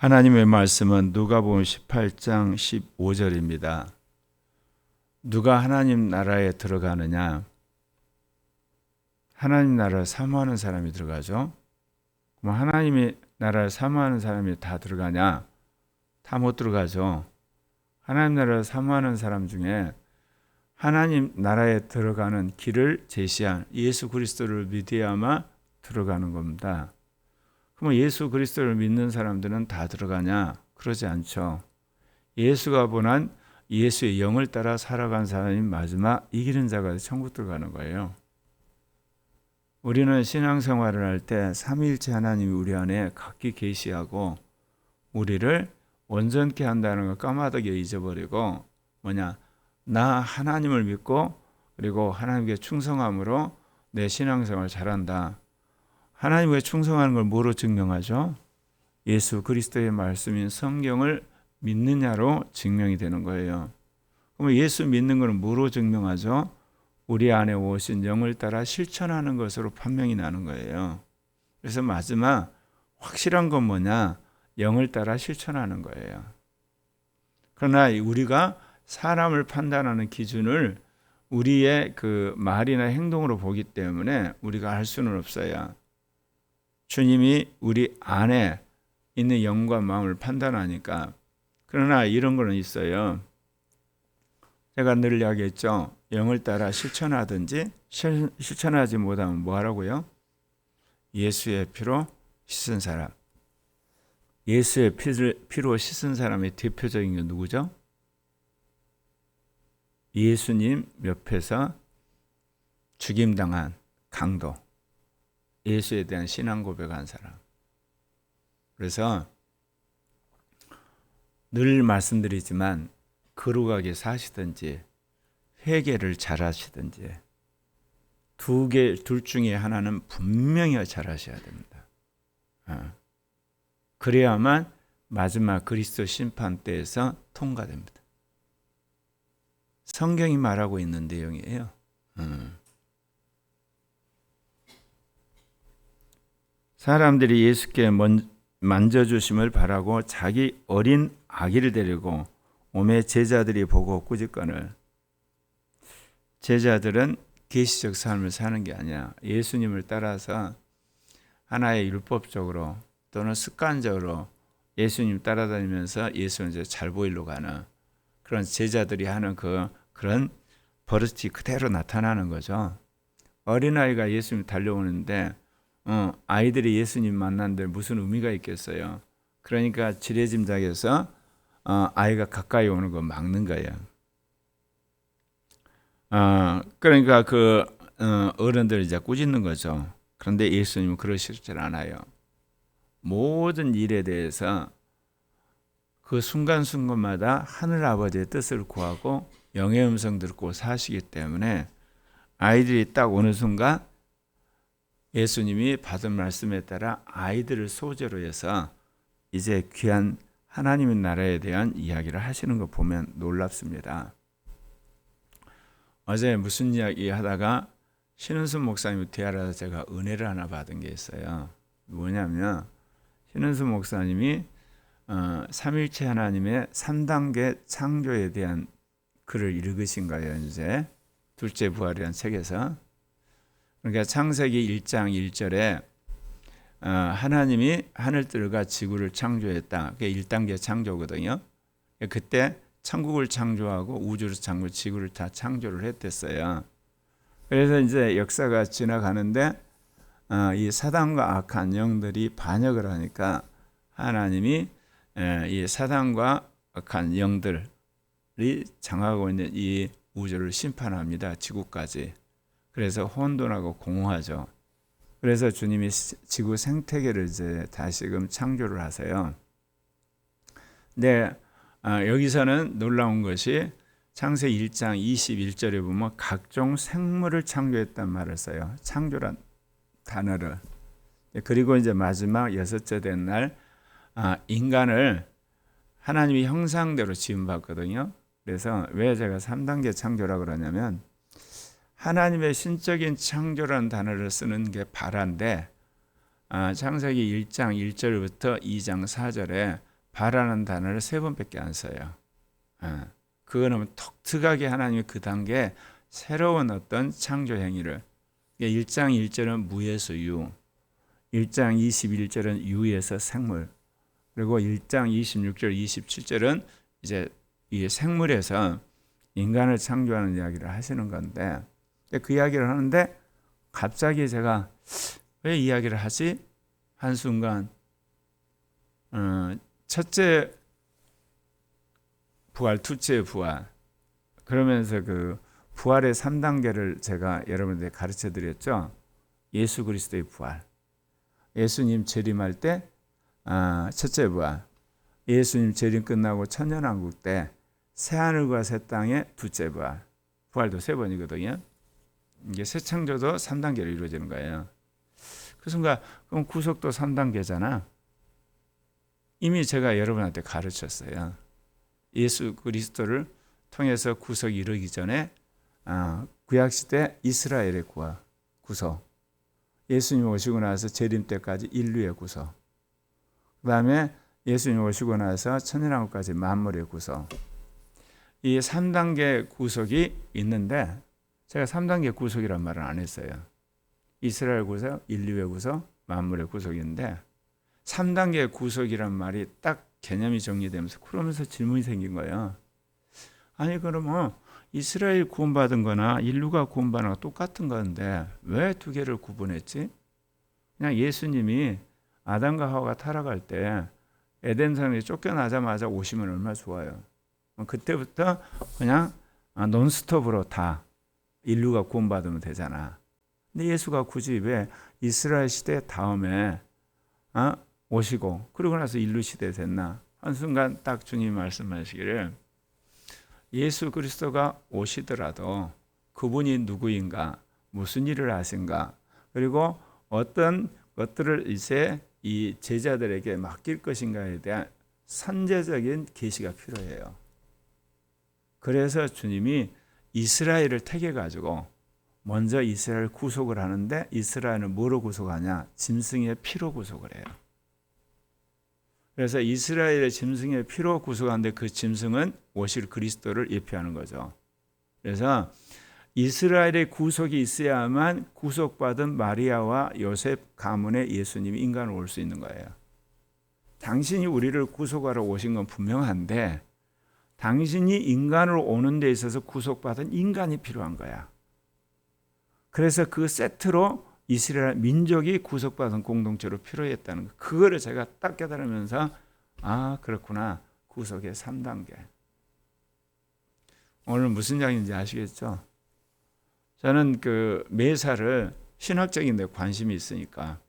하나님의 말씀은 누가복음 18장 15절입니다. 누가 하나님 나라에 들어가느냐? 하나님 나라를 사모하는 사람이 들어가죠. 그럼 하나님의 나라를 사모하는 사람이 다 들어가냐? 다 못 들어가죠. 하나님 나라를 사모하는 사람 중에 하나님 나라에 들어가는 길을 제시한 예수 그리스도를 믿어야만 들어가는 겁니다. 그럼 예수 그리스도를 믿는 사람들은 다 들어가냐? 그러지 않죠. 예수가 보난 예수의 영을 따라 살아간 사람이 마지막 이기는 자가 천국 들어가는 거예요. 우리는 신앙생활을 할 때 삼위일체 하나님이 우리 안에 각기 계시하고 우리를 온전케 한다는 걸 까마득하게 잊어버리고 나 하나님을 믿고 그리고 하나님께 충성함으로 내 신앙생활을 잘한다. 하나님께 충성하는 걸 뭐로 증명하죠? 예수 그리스도의 말씀인 성경을 믿느냐로 증명이 되는 거예요. 그럼 예수 믿는 것은 뭐로 증명하죠? 우리 안에 오신 영을 따라 실천하는 것으로 판명이 나는 거예요. 그래서 마지막 확실한 건 뭐냐? 영을 따라 실천하는 거예요. 그러나 우리가 사람을 판단하는 기준을 우리의 그 말이나 행동으로 보기 때문에 우리가 할 수는 없어요. 주님이 우리 안에 있는 영과 마음을 판단하니까. 그러나 이런 거는 있어요. 제가 늘 이야기했죠. 영을 따라 실천하든지 실천하지 못하면 뭐 하라고요? 예수의 피로 씻은 사람. 예수의 피로 씻은 사람의 대표적인 게 누구죠? 예수님 옆에서 죽임당한 강도. 예수에 대한 신앙 고백한 사람. 그래서 늘 말씀드리지만 거룩하게 사시든지 회개를 잘하시든지 둘 중에 하나는 분명히 잘하셔야 됩니다. 그래야만 마지막 그리스도 심판 때에서 통과됩니다. 성경이 말하고 있는 내용이에요. 사람들이 예수께 만져주심을 바라고 자기 어린 아기를 데리고 오매 제자들이 보고 꾸짖거늘. 제자들은 계시적 삶을 사는 게 아니야. 예수님을 따라서 하나의 율법적으로 또는 습관적으로 예수님 따라다니면서 예수는 이제 잘 보이려고 하는 그런 제자들이 하는 그런 버릇이 그대로 나타나는 거죠. 어린아이가 예수님 달려오는데 아이들이 예수님 만난데 무슨 의미가 있겠어요. 그러니까 지레짐작해서 아이가 가까이 오는 거 막는 거예요. 그러니까 어른들이 이제 꾸짖는 거죠. 그런데 예수님은 그러시질 않아요. 모든 일에 대해서 그 순간순간마다 하늘 아버지의 뜻을 구하고 영의 음성 듣고 사시기 때문에 아이들이 딱 어느 순간 예수님이 받은 말씀에 따라 아이들을 소재로 해서 이제 귀한 하나님의 나라에 대한 이야기를 하시는 거 보면 놀랍습니다. 어제 무슨 이야기 하다가 신은순 목사님 대하라서 제가 은혜를 하나 받은 게 있어요. 뭐냐면 신은순 목사님이 삼일체 하나님의 3단계 창조에 대한 글을 읽으신 거예요. 이제 둘째 부활이라는 책에서. 그러니까 창세기 1장 1절에 하나님이 하늘들과 지구를 창조했다. 그게 1단계 창조거든요. 그때 천국을 창조하고 우주를 창조, 지구를 다 창조를 했댔어요. 그래서 이제 역사가 지나가는데 이 사단과 악한 영들이 반역을 하니까 하나님이 이 사단과 악한 영들이 장하고 있는 이 우주를 심판합니다. 지구까지. 그래서 혼돈하고 공허하죠. 그래서 주님이 지구 생태계를 이제 다시금 창조를 하세요. 근데 여기서는 놀라운 것이 창세기 1장 21절에 보면 각종 생물을 창조했단 말을 써요. 창조란 단어를. 그리고 이제 마지막 여섯째 된 날 인간을 하나님의 형상대로 지음받거든요. 그래서 왜 제가 3단계 창조라고 그러냐면 하나님의 신적인 창조라는 단어를 쓰는 게 바란데 창세기 1장 1절부터 2장 4절에 바라는 단어를 3번밖에 안 써요. 그거는 독특하게 하나님이 그 단계에 새로운 어떤 창조 행위를 1장 1절은 무에서 유, 1장 21절은 유에서 생물, 그리고 1장 26절 27절은 이제 이 생물에서 인간을 창조하는 이야기를 하시는 건데, 그 이야기를 하는데 갑자기 제가 왜 이야기를 하지? 한순간 첫째 부활, 둘째 부활, 그러면서 그 부활의 3단계를 제가 여러분들에게 가르쳐 드렸죠. 예수 그리스도의 부활, 예수님 재림할 때 첫째 부활, 예수님 재림 끝나고 천년왕국 때 새하늘과 새 땅의 둘째 부활, 부활도 3번이거든요. 이게 새 창조도 3단계로 이루어지는 거예요. 그 순간 그럼 구속도 3단계잖아. 이미 제가 여러분한테 가르쳤어요. 예수 그리스도를 통해서 구속이 이르기 전에 구약시대 이스라엘의 구속, 예수님 오시고 나서 재림 때까지 인류의 구속, 그 다음에 예수님 오시고 나서 천년왕국까지 만물의 구속, 이 3단계 구속이 있는데 제가 3단계 구속이란 말은 안 했어요. 이스라엘 구속, 인류의 구속, 만물의 구속인데 3단계 구속이란 말이 딱 개념이 정리되면서 그러면서 질문이 생긴 거예요. 아니 그러면 이스라엘 구원받은 거나 인류가 구원받은 거나 똑같은 건데 왜 두 개를 구분했지? 그냥 예수님이 아담과 하와가 타락할 때 에덴성에 쫓겨나자마자 오시면 얼마나 좋아요. 그때부터 그냥 논스톱으로 다 인류가 구원받으면 되잖아. 근데 예수가 굳이 왜 이스라엘 시대 다음에 오시고 그러고 나서 인류 시대 됐나? 한순간 딱 주님이 말씀하시기를 예수 그리스도가 오시더라도 그분이 누구인가, 무슨 일을 하신가, 그리고 어떤 것들을 이제 이 제자들에게 맡길 것인가에 대한 선제적인 계시가 필요해요. 그래서 주님이 이스라엘을 택해 가지고 먼저 이스라엘 구속을 하는데 이스라엘은 뭐로 구속하냐? 짐승의 피로 구속을 해요. 그래서 이스라엘의 짐승의 피로 구속하는데 그 짐승은 오실 그리스도를 예표하는 거죠. 그래서 이스라엘의 구속이 있어야만 구속받은 마리아와 요셉 가문의 예수님이 인간으로 올 수 있는 거예요. 당신이 우리를 구속하러 오신 건 분명한데 당신이 인간으로 오는 데 있어서 구속받은 인간이 필요한 거야. 그래서 그 세트로 이스라엘 민족이 구속받은 공동체로 필요했다는 거. 그거를 제가 딱 깨달으면서 그렇구나. 구속의 3단계. 오늘 무슨 이야기인지 아시겠죠? 저는 그 매사를 신학적인 데 관심이 있으니까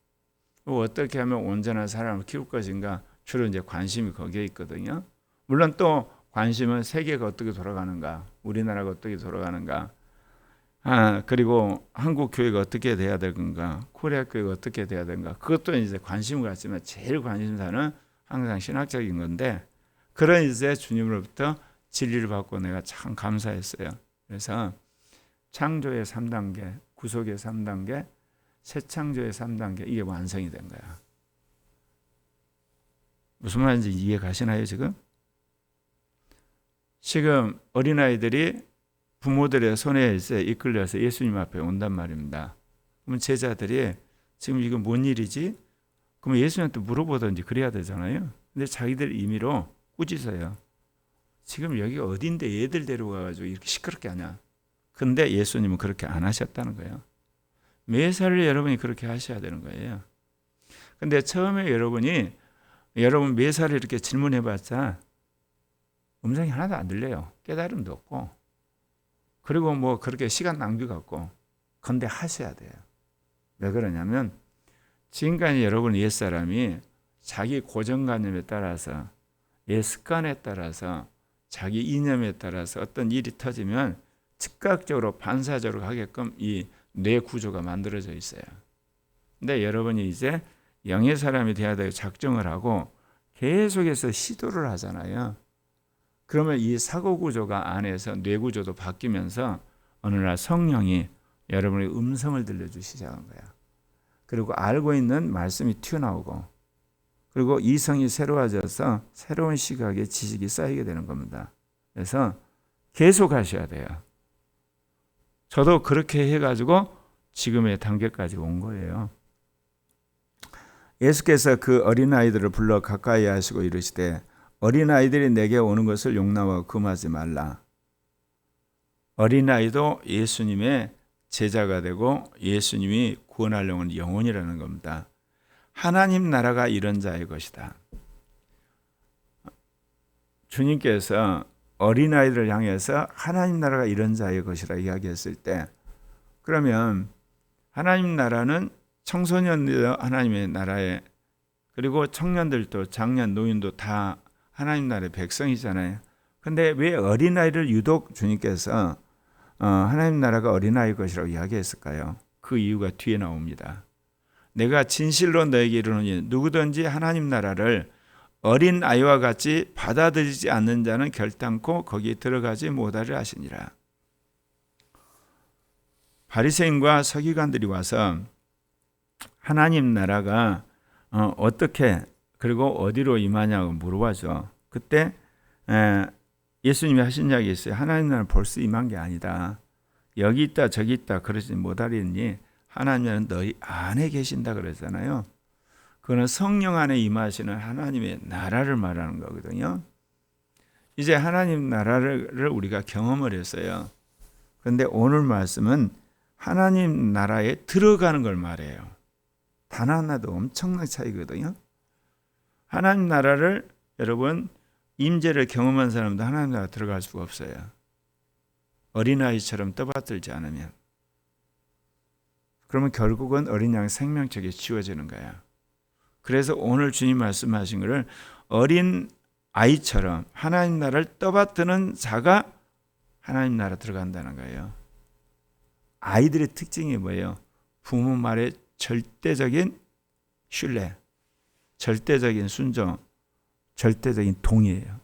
어떻게 하면 온전한 사람을 키울 것인가 주로 이제 관심이 거기에 있거든요. 물론 또 관심은 세계가 어떻게 돌아가는가, 우리나라가 어떻게 돌아가는가, 그리고 한국 교회가 어떻게 돼야 되는가, 코리아 교회가 어떻게 돼야 되는가, 그것도 이제 관심을 갖지만 제일 관심사는 항상 신학적인 건데, 그런 이제 주님으로부터 진리를 받고 내가 참 감사했어요. 그래서 창조의 3단계, 구속의 3단계, 새 창조의 3단계, 이게 완성이 된 거야. 무슨 말인지 이해 가시나요, 지금? 지금 어린아이들이 부모들의 손에 이제 이끌려서 예수님 앞에 온단 말입니다. 그러면 제자들이 지금 이거 뭔 일이지? 그러면 예수님한테 물어보든지 그래야 되잖아요. 근데 자기들 임의로 꾸짖어요. 지금 여기가 어딘데 얘들 데려가가지고 이렇게 시끄럽게 하냐? 근데 예수님은 그렇게 안 하셨다는 거예요. 매사를 여러분이 그렇게 하셔야 되는 거예요. 근데 처음에 여러분 매사를 이렇게 질문해봤자 음성이 하나도 안 들려요. 깨달음도 없고. 그리고 뭐 그렇게 시간 낭비 같고. 근데 하셔야 돼요. 왜 그러냐면 지금까지 여러분 옛사람이 자기 고정관념에 따라서 옛 습관에 따라서 자기 이념에 따라서 어떤 일이 터지면 즉각적으로 반사적으로 하게끔 이 뇌 구조가 만들어져 있어요. 근데 여러분이 이제 영의 사람이 돼야 되고 작정을 하고 계속해서 시도를 하잖아요. 그러면 이 사고 구조가 안에서 뇌 구조도 바뀌면서 어느 날 성령이 여러분의 음성을 들려주기 시작한 거야. 그리고 알고 있는 말씀이 튀어나오고 그리고 이성이 새로워져서 새로운 시각의 지식이 쌓이게 되는 겁니다. 그래서 계속 하셔야 돼요. 저도 그렇게 해가지고 지금의 단계까지 온 거예요. 예수께서 그 어린아이들을 불러 가까이 하시고 이르시되 어린아이들이 내게 오는 것을 용납하고 금하지 말라. 어린아이도 예수님의 제자가 되고 예수님이 구원하려고 하는 영혼이라는 겁니다. 하나님 나라가 이런 자의 것이다. 주님께서 어린아이들을 향해서 하나님 나라가 이런 자의 것이라 이야기했을 때, 그러면 하나님 나라는 청소년들 하나님의 나라에, 그리고 청년들도 장년 노인도 다 하나님 나라의 백성이잖아요. 근데 왜 어린아이를 유독 주님께서 하나님 나라가 어린아이의 것이라고 이야기했을까요? 그 이유가 뒤에 나옵니다. 내가 진실로 너에게 이르노니 누구든지 하나님 나라를 어린 아이와 같이 받아들이지 않는 자는 결단코 거기에 들어가지 못하리라 하시니라. 바리새인과 서기관들이 와서 하나님 나라가 어떻게 그리고 어디로 임하냐고 물어봐죠. 그때 예수님이 하신 이야기 있어요. 하나님 나라는 벌써 임한 게 아니다. 여기 있다 저기 있다 그러지 못하리니 하나님 나라는 너희 안에 계신다 그러잖아요. 그거는 성령 안에 임하시는 하나님의 나라를 말하는 거거든요. 이제 하나님 나라를 우리가 경험을 했어요. 그런데 오늘 말씀은 하나님 나라에 들어가는 걸 말해요. 단 하나도 엄청난 차이거든요. 하나님 나라를 여러분 임재를 경험한 사람도 하나님 나라 들어갈 수가 없어요. 어린아이처럼 떠받들지 않으면. 그러면 결국은 어린 양 생명책에 지워지는 거야. 그래서 오늘 주님 말씀하신 것을 어린 아이처럼 하나님 나라를 떠받드는 자가 하나님 나라 들어간다는 거예요. 아이들의 특징이 뭐예요? 부모 말에 절대적인 신뢰, 절대적인 순종, 절대적인 동의예요.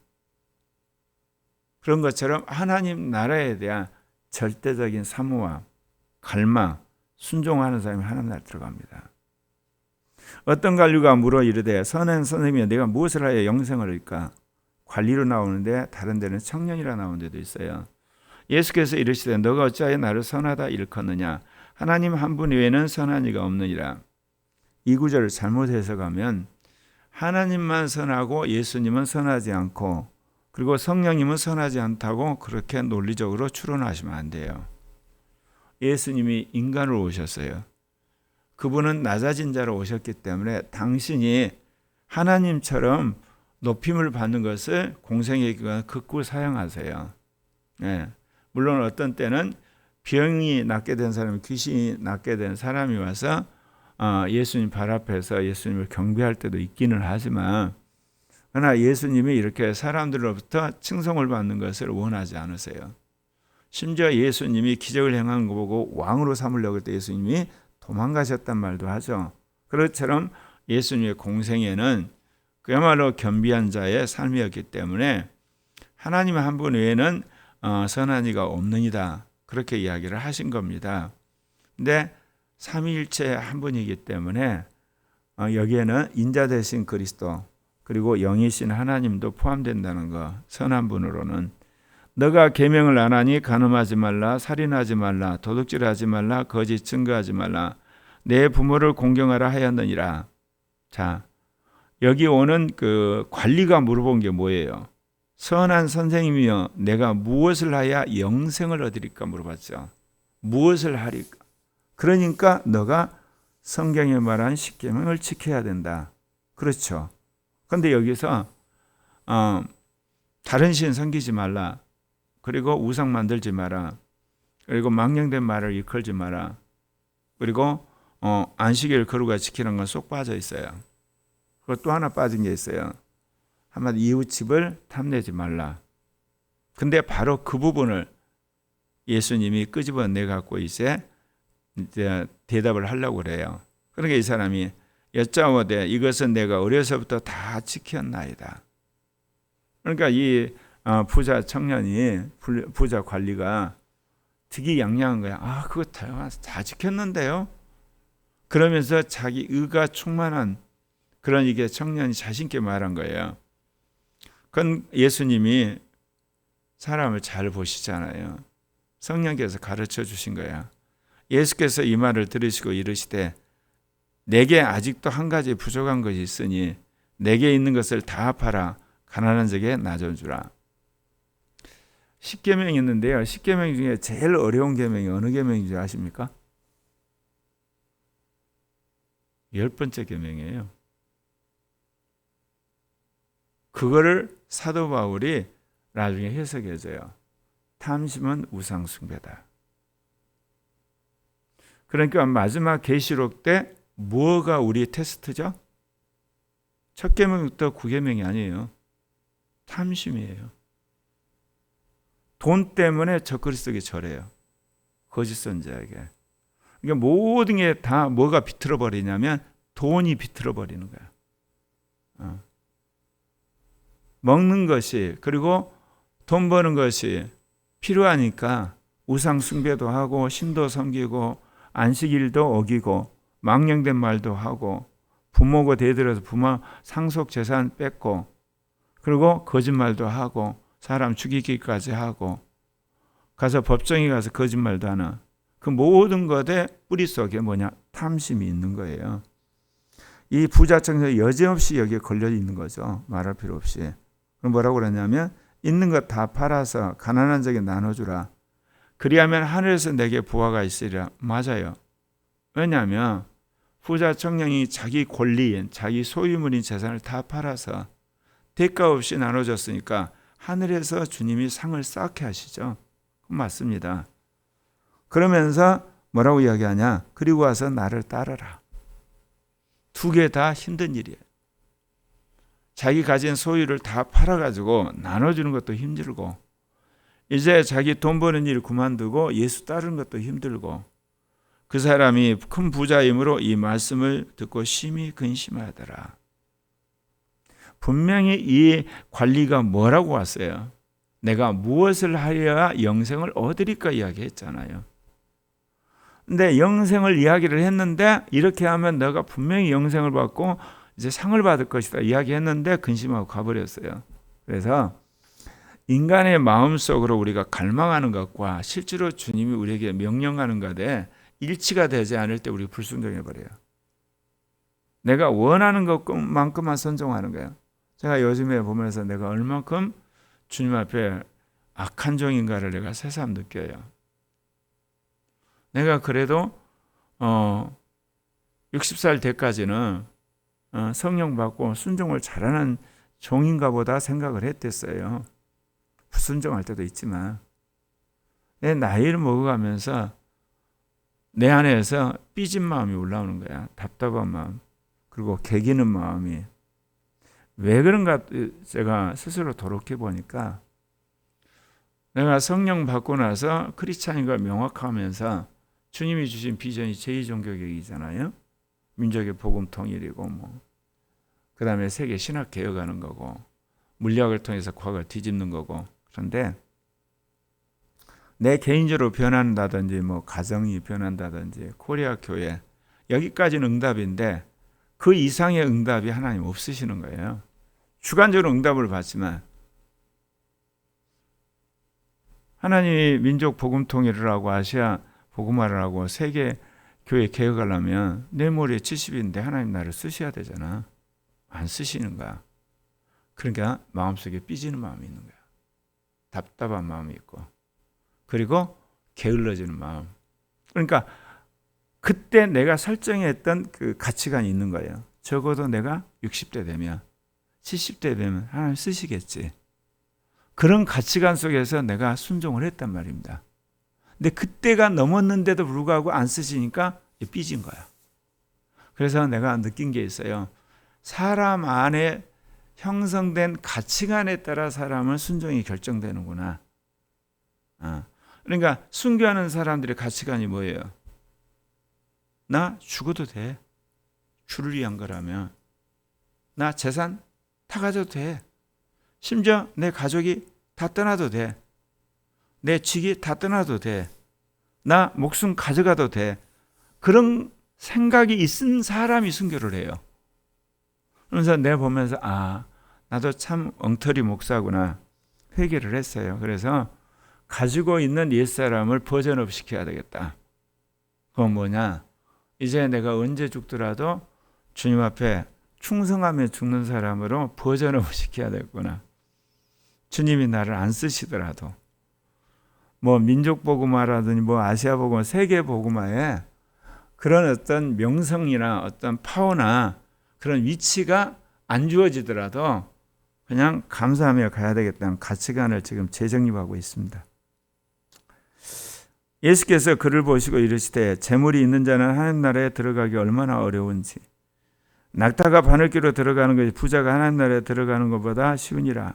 그런 것처럼 하나님 나라에 대한 절대적인 사모와 갈망, 순종하는 사람이 하나님 나라에 들어갑니다. 어떤 관리가 물어 이르되 선한 선생님이여 내가 무엇을 하여 영생을 얻을까? 관리로 나오는데 다른 데는 청년이라 나오는 데도 있어요. 예수께서 이르시되 너가 어찌하여 나를 선하다 일컫느냐? 하나님 한 분 외에는 선한 이가 없느니라. 이 구절을 잘못 해석하면 하나님만 선하고 예수님은 선하지 않고 그리고 성령님은 선하지 않다고 그렇게 논리적으로 추론하시면 안 돼요. 예수님이 인간으로 오셨어요. 그분은 낮아진 자로 오셨기 때문에 당신이 하나님처럼 높임을 받는 것을 공생의 기간 극구 사용하세요. 네. 물론 어떤 때는 병이 낫게 된 사람이 귀신이 낫게 된 사람이 와서 예수님 발 앞에서 예수님을 경배할 때도 있기는 하지만 그러나 예수님이 이렇게 사람들로부터 칭송을 받는 것을 원하지 않으세요. 심지어 예수님이 기적을 행한 거 보고 왕으로 삼으려고 할 때 예수님이 도망가셨단 말도 하죠. 그것처럼 예수님의 공생애는 그야말로 겸비한 자의 삶이었기 때문에 하나님 한 분 외에는 선한 이가 없느니라 그렇게 이야기를 하신 겁니다. 근데 삼위일체 한 분이기 때문에 여기에는 인자 되신 그리스도 그리고 영이신 하나님도 포함된다는 거. 선한 분으로는 너가 계명을 안 하니 간음하지 말라, 살인하지 말라, 도둑질하지 말라, 거짓 증거하지 말라, 내 부모를 공경하라 하였느니라. 자, 여기 오는 그 관리가 물어본 게 뭐예요? 선한 선생님이여 내가 무엇을 하야 영생을 얻으리까 물어봤죠. 무엇을 하리까? 그러니까 너가 성경에 말한 십계명을 지켜야 된다. 그렇죠. 그런데 여기서 다른 신 섬기지 말라. 그리고 우상 만들지 마라. 그리고 망령된 말을 일컬지 마라. 그리고 안식일 거룩을 지키는 건 쏙 빠져 있어요. 그리고 또 하나 빠진 게 있어요. 한마디 이웃집을 탐내지 말라. 근데 바로 그 부분을 예수님이 끄집어내 갖고 이제 대답을 하려고 그래요. 그러니까 이 사람이 여짜오되 이것은 내가 어려서부터 다 지켰나이다. 그러니까 이 부자 청년이 부자 관리가 특이양양한 거야. 그거 다 지켰는데요. 그러면서 자기 의가 충만한 그런 이게 청년이 자신있게 말한 거예요. 그건 예수님이 사람을 잘 보시잖아요. 성령께서 가르쳐 주신 거야. 예수께서 이 말을 들으시고 이르시되 내게 아직도 한 가지 부족한 것이 있으니 내게 있는 것을 다 팔아 가난한 자에게 나눠주라. 10계명이 있는데요. 10계명 중에 제일 어려운 계명이 어느 계명인지 아십니까? 10번째 계명이에요. 그거를 사도 바울이 나중에 해석해줘요. 탐심은 우상 숭배다. 그러니까 마지막 계시록 때 뭐가 우리 테스트죠? 첫 계명부터 9계명이 아니에요. 탐심이에요. 돈 때문에 적그리스도에게 절해요. 거짓 선지자에게. 그러니까 모든 게 다 뭐가 비틀어 버리냐면 돈이 비틀어 버리는 거야. 먹는 것이, 그리고 돈 버는 것이 필요하니까 우상 숭배도 하고 신도 섬기고 안식일도 어기고 망령된 말도 하고 부모고 대들어서 부모 상속 재산 뺏고 그리고 거짓말도 하고 사람 죽이기까지 하고 가서 법정에 가서 거짓말도 하나. 그 모든 것의 뿌리 속에 뭐냐? 탐심이 있는 거예요. 이 부자청에서 여지없이 여기에 걸려 있는 거죠. 말할 필요 없이. 그럼 뭐라고 그러냐면 있는 것 다 팔아서 가난한 자에게 나눠주라. 그리하면 하늘에서 내게 부하가 있으리라. 맞아요. 왜냐하면 부자 청년이 자기 권리인 자기 소유물인 재산을 다 팔아서 대가 없이 나눠줬으니까 하늘에서 주님이 상을 쌓게 하시죠. 맞습니다. 그러면서 뭐라고 이야기하냐? 그리고 와서 나를 따르라. 두 개 다 힘든 일이에요. 자기 가진 소유를 다 팔아가지고 나눠주는 것도 힘들고 이제 자기 돈 버는 일 그만두고 예수 따르는 것도 힘들고 그 사람이 큰 부자이므로 이 말씀을 듣고 심히 근심하더라. 분명히 이 관리가 뭐라고 왔어요? 내가 무엇을 하여야 영생을 얻으리까 이야기했잖아요. 근데 영생을 이야기를 했는데 이렇게 하면 너가 분명히 영생을 받고 이제 상을 받을 것이다 이야기했는데 근심하고 가버렸어요. 그래서 인간의 마음속으로 우리가 갈망하는 것과 실제로 주님이 우리에게 명령하는 것에 일치가 되지 않을 때 우리 불순종해버려요. 내가 원하는 것만큼만 선종하는 거예요. 제가 요즘에 보면서 내가 얼만큼 주님 앞에 악한 종인가를 내가 새삼 느껴요. 내가 그래도 60살 때까지는 성령 받고 순종을 잘하는 종인가 보다 생각을 했댔어요. 불순종할 때도 있지만 내 나이를 먹어가면서 내 안에서 삐진 마음이 올라오는 거야. 답답한 마음. 그리고 개기는 마음이. 왜 그런가 제가 스스로 돌이켜 보니까 내가 성령 받고 나서 크리스찬인 걸 명확하면서 주님이 주신 비전이 제2종교개혁이잖아요. 민족의 복음 통일이고 그 다음에 세계 신학 개혁하는 거고 물리학을 통해서 과거를 뒤집는 거고. 그런데 내 개인적으로 변한다든지 가정이 변한다든지 코리아 교회 여기까지는 응답인데 그 이상의 응답이 하나님 없으시는 거예요. 주관적으로 응답을 받지만 하나님이 민족 복음 통일을 하고 아시아 복음화를 하고 세계 교회 개혁하려면 내 머리에 70인데 하나님 나를 쓰셔야 되잖아. 안 쓰시는 거야. 그러니까 마음속에 삐지는 마음이 있는 거야. 답답한 마음이 있고 그리고 게을러지는 마음. 그러니까 그때 내가 설정했던 그 가치관이 있는 거예요. 적어도 내가 60대 되면 70대 되면 하나님 쓰시겠지. 그런 가치관 속에서 내가 순종을 했단 말입니다. 근데 그때가 넘었는데도 불구하고 안 쓰시니까 삐진 거야. 그래서 내가 느낀 게 있어요. 사람 안에 형성된 가치관에 따라 사람은 순종이 결정되는구나. 그러니까 순교하는 사람들의 가치관이 뭐예요? 나 죽어도 돼. 주를 위한 거라면. 나 재산 다 가져도 돼. 심지어 내 가족이 다 떠나도 돼. 내 직이 다 떠나도 돼. 나 목숨 가져가도 돼. 그런 생각이 있은 사람이 순교를 해요. 그래서 내 보면서 나도 참 엉터리 목사구나 회개를 했어요. 그래서 가지고 있는 옛사람을 버전업 시켜야 되겠다. 그건 뭐냐? 이제 내가 언제 죽더라도 주님 앞에 충성하며 죽는 사람으로 버전업 시켜야 되겠구나. 주님이 나를 안 쓰시더라도 뭐 민족복음화라든지 뭐 아시아복음화, 세계복음화에 그런 어떤 명성이나 어떤 파워나 그런 위치가 안 주어지더라도 그냥 감사하며 가야 되겠다는 가치관을 지금 재정립하고 있습니다. 예수께서 그를 보시고 이르시되 재물이 있는 자는 하나님 나라에 들어가기 얼마나 어려운지 낙타가 바늘귀로 들어가는 것이 부자가 하나님 나라에 들어가는 것보다 쉬우니라.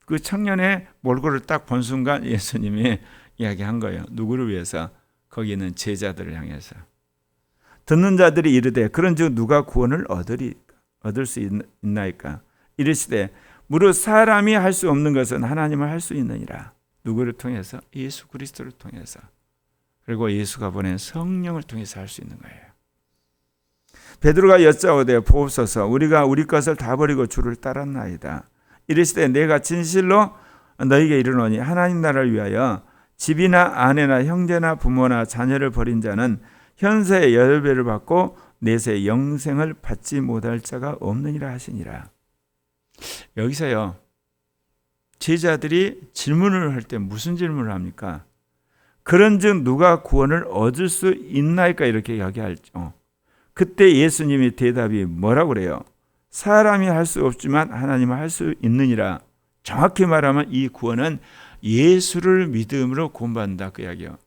그 청년의 몰골을 딱 본 순간 예수님이 이야기한 거예요. 누구를 위해서? 거기 있는 제자들을 향해서. 듣는 자들이 이르되 그런즉 누가 구원을 얻을 수 있나이까? 이르시되 무릇 사람이 할 수 없는 것은 하나님을 할 수 있느니라. 누구를 통해서? 예수 그리스도를 통해서. 그리고 예수가 보낸 성령을 통해서 할 수 있는 거예요. 베드로가 여짜오되 보옵소서 우리가 우리 것을 다 버리고 주를 따랐나이다. 이르시되 내가 진실로 너희에게 이르노니 하나님 나라를 위하여 집이나 아내나 형제나 부모나 자녀를 버린 자는 현세의 10배를 받고 내세 영생을 받지 못할 자가 없느니라 하시니라. 여기서요, 제자들이 질문을 할 때 무슨 질문을 합니까? 그런즉 누가 구원을 얻을 수 있나이까 이렇게 이야기하죠. 그때 예수님의 대답이 뭐라고 그래요? 사람이 할 수 없지만 하나님은 할 수 있느니라. 정확히 말하면 이 구원은 예수를 믿음으로 구원받는다 그 이야기예요.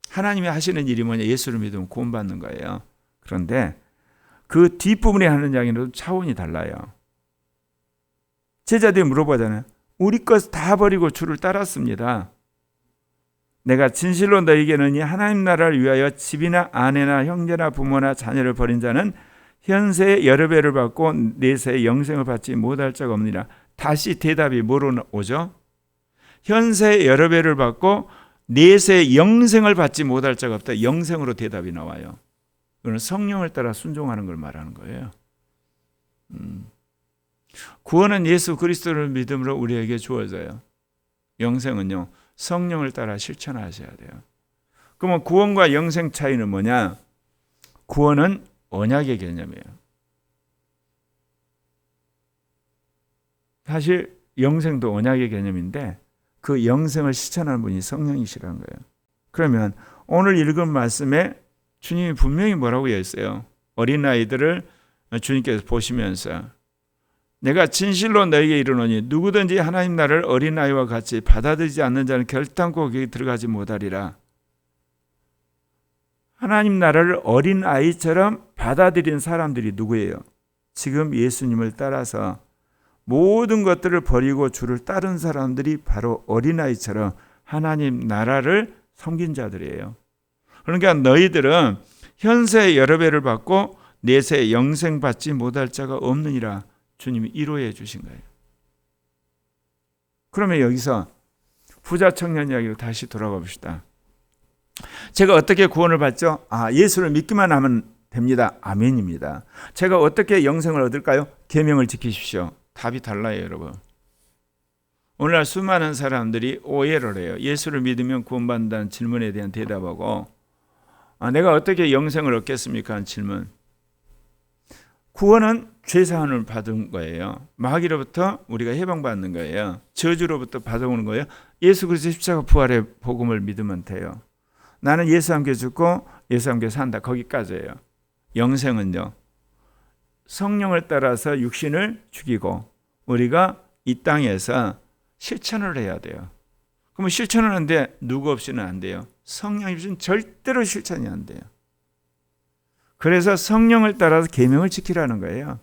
하나님이 하시는 일이 뭐냐? 예수를 믿으면 구원받는 거예요. 그런데 그 뒷부분에 하는 이야기는 차원이 달라요. 제자들이 물어보잖아요. 우리 것 다 버리고 주를 따랐습니다. 내가 진실로 너희에게는 이 하나님 나라를 위하여 집이나 아내나 형제나 부모나 자녀를 버린 자는 현세의 여러 배를 받고 내세의 영생을 받지 못할 자가 없느니라. 다시 대답이 뭐로 오죠? 현세의 여러 배를 받고 내세의 영생을 받지 못할 자가 없다. 영생으로 대답이 나와요. 이거는 성령을 따라 순종하는 걸 말하는 거예요. 구원은 예수 그리스도를 믿음으로 우리에게 주어져요. 영생은요, 성령을 따라 실천하셔야 돼요. 그러면 구원과 영생 차이는 뭐냐? 구원은 언약의 개념이에요. 사실 영생도 언약의 개념인데 그 영생을 실천하는 분이 성령이시라는 거예요. 그러면 오늘 읽은 말씀에 주님이 분명히 뭐라고 했어요? 어린아이들을 주님께서 보시면서 내가 진실로 너에게 이르노니 누구든지 하나님 나라를 어린아이와 같이 받아들이지 않는 자는 결단코 거기 들어가지 못하리라. 하나님 나라를 어린아이처럼 받아들인 사람들이 누구예요? 지금 예수님을 따라서 모든 것들을 버리고 주를 따른 사람들이 바로 어린아이처럼 하나님 나라를 섬긴 자들이에요. 그러니까 너희들은 현세의 여러 배를 받고 내세 영생 받지 못할 자가 없느니라. 주님이 이루어 주신 거예요. 그러면 여기서 부자 청년 이야기로 다시 돌아가 봅시다. 제가 어떻게 구원을 받죠? 예수를 믿기만 하면 됩니다. 아멘입니다. 제가 어떻게 영생을 얻을까요? 계명을 지키십시오. 답이 달라요, 여러분. 오늘날 수많은 사람들이 오해를 해요. 예수를 믿으면 구원받는다는 질문에 대한 대답하고 내가 어떻게 영생을 얻겠습니까? 하는 질문. 구원은 죄사함을 받은 거예요. 마귀로부터 우리가 해방받는 거예요. 저주로부터 받아오는 거예요. 예수 그리스도 십자가 부활의 복음을 믿으면 돼요. 나는 예수와 함께 죽고 예수와 함께 산다. 거기까지예요. 영생은요, 성령을 따라서 육신을 죽이고 우리가 이 땅에서 실천을 해야 돼요. 그러면 실천을 하는데 누구 없이는 안 돼요. 성령 없이는 절대로 실천이 안 돼요. 그래서 성령을 따라서 계명을 지키라는 거예요.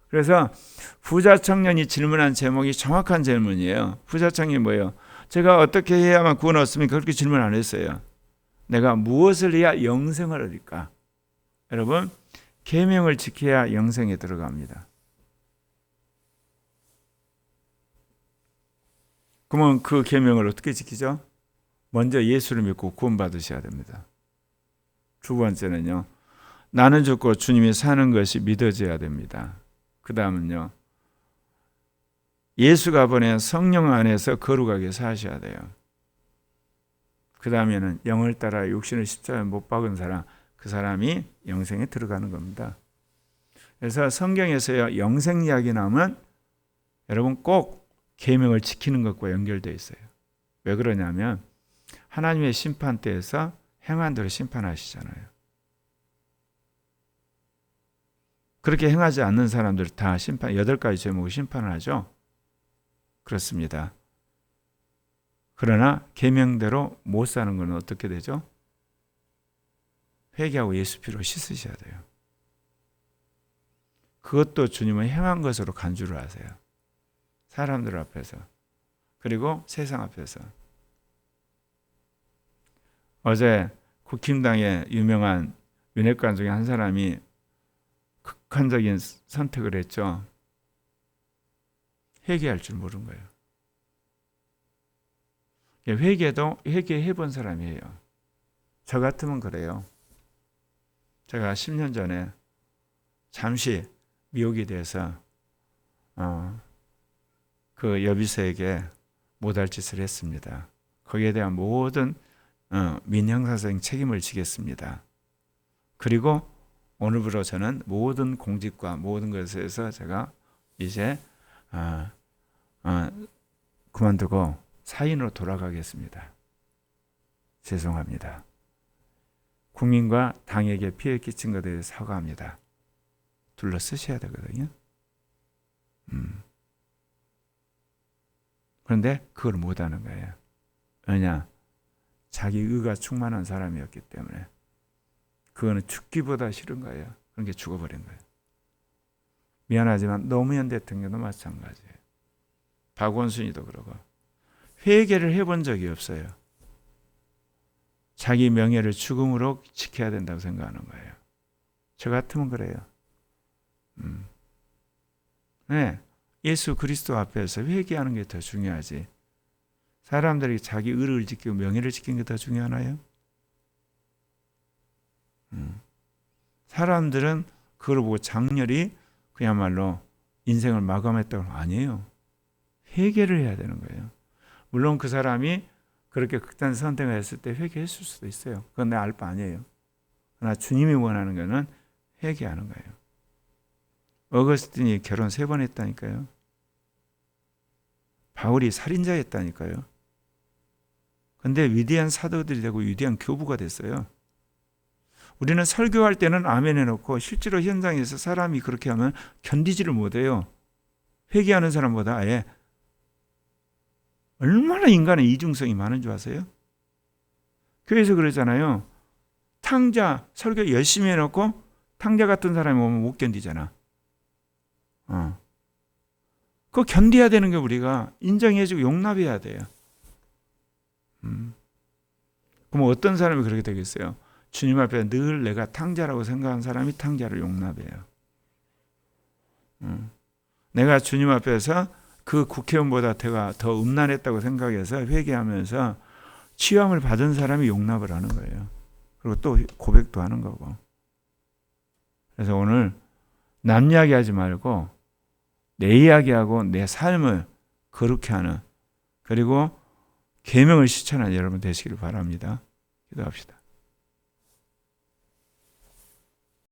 그래서 부자 청년이 질문한 제목이 정확한 질문이에요. 부자 청년이 뭐예요? 제가 어떻게 해야만 구원 얻습니까? 그렇게 질문 안 했어요. 내가 무엇을 해야 영생을 얻을까? 여러분, 계명을 지켜야 영생에 들어갑니다. 그러면 그 계명을 어떻게 지키죠? 먼저 예수를 믿고 구원받으셔야 됩니다. 두 번째는요, 나는 죽고 주님이 사는 것이 믿어져야 됩니다. 그 다음은요, 예수가 보낸 성령 안에서 거룩하게 사셔야 돼요. 그 다음에는 영을 따라 육신을 십자가에 못 박은 사람, 그 사람이 영생에 들어가는 겁니다. 그래서 성경에서요, 영생 이야기 나오면 여러분 꼭 계명을 지키는 것과 연결되어 있어요. 왜 그러냐면 하나님의 심판대에서 행한 대로 심판하시잖아요. 그렇게 행하지 않는 사람들 다 심판, 8가지 제목을 심판을 하죠. 그렇습니다. 그러나 계명대로 못 사는 건 어떻게 되죠? 회개하고 예수 피로 씻으셔야 돼요. 그것도 주님은 행한 것으로 간주를 하세요. 사람들 앞에서, 그리고 세상 앞에서. 어제 국힘당의 유명한 윤핵관 중에 한 사람이 극한적인 선택을 했죠. 회개할 줄 모르는 거예요. 회개도 회개해 본 사람이에요. 저 같으면 그래요. 제가 10년 전에 잠시 미혹이 돼서 그 여비서에게 못할 짓을 했습니다. 거기에 대한 모든 민형사상 책임을 지겠습니다. 그리고 오늘부로 저는 모든 공직과 모든 것에서 제가 이제 그만두고 사인으로 돌아가겠습니다. 죄송합니다. 국민과 당에게 피해 끼친 것에 대해 사과합니다. 둘러쓰셔야 되거든요. 그런데 그걸 못하는 거예요. 왜냐? 자기 의가 충만한 사람이었기 때문에. 그거는 죽기보다 싫은 거예요. 그런 게 죽어버린 거예요. 미안하지만 노무현 대통령도 마찬가지예요. 박원순이도 그러고. 회개를 해본 적이 없어요. 자기 명예를 죽음으로 지켜야 된다고 생각하는 거예요. 저 같으면 그래요. 네, 예수 그리스도 앞에서 회개하는 게 더 중요하지. 사람들이 자기 의를 지키고 명예를 지키는 게 더 중요하나요? 사람들은 그걸 보고 장렬히 그야말로 인생을 마감했다고 아니에요. 회개를 해야 되는 거예요. 물론 그 사람이 그렇게 극단 선택을 했을 때 회개했을 수도 있어요. 그건 내 알 바 아니에요. 그러나 주님이 원하는 것은 회개하는 거예요. 어거스틴이 결혼 3번 했다니까요. 바울이 살인자였다니까요. 근데 위대한 사도들이 되고 위대한 교부가 됐어요. 우리는 설교할 때는 아멘 해놓고 실제로 현장에서 사람이 그렇게 하면 견디지를 못해요. 회개하는 사람보다 아예 얼마나 인간의 이중성이 많은 줄 아세요? 교회에서 그러잖아요. 탕자 설교 열심히 해놓고 탕자 같은 사람이 오면 못 견디잖아. 그거 견뎌야 되는 게 우리가 인정해주고 용납해야 돼요. 그럼 어떤 사람이 그렇게 되겠어요? 주님 앞에 늘 내가 탕자라고 생각한 사람이 탕자를 용납해요. 내가 주님 앞에서 그 국회의원보다 더 음란했다고 생각해서 회개하면서 치유함을 받은 사람이 용납을 하는 거예요. 그리고 또 고백도 하는 거고. 그래서 오늘 남 이야기하지 말고 내 이야기하고 내 삶을 거룩히 하는, 그리고 계명을 실천하는 여러분 되시기를 바랍니다. 기도합시다.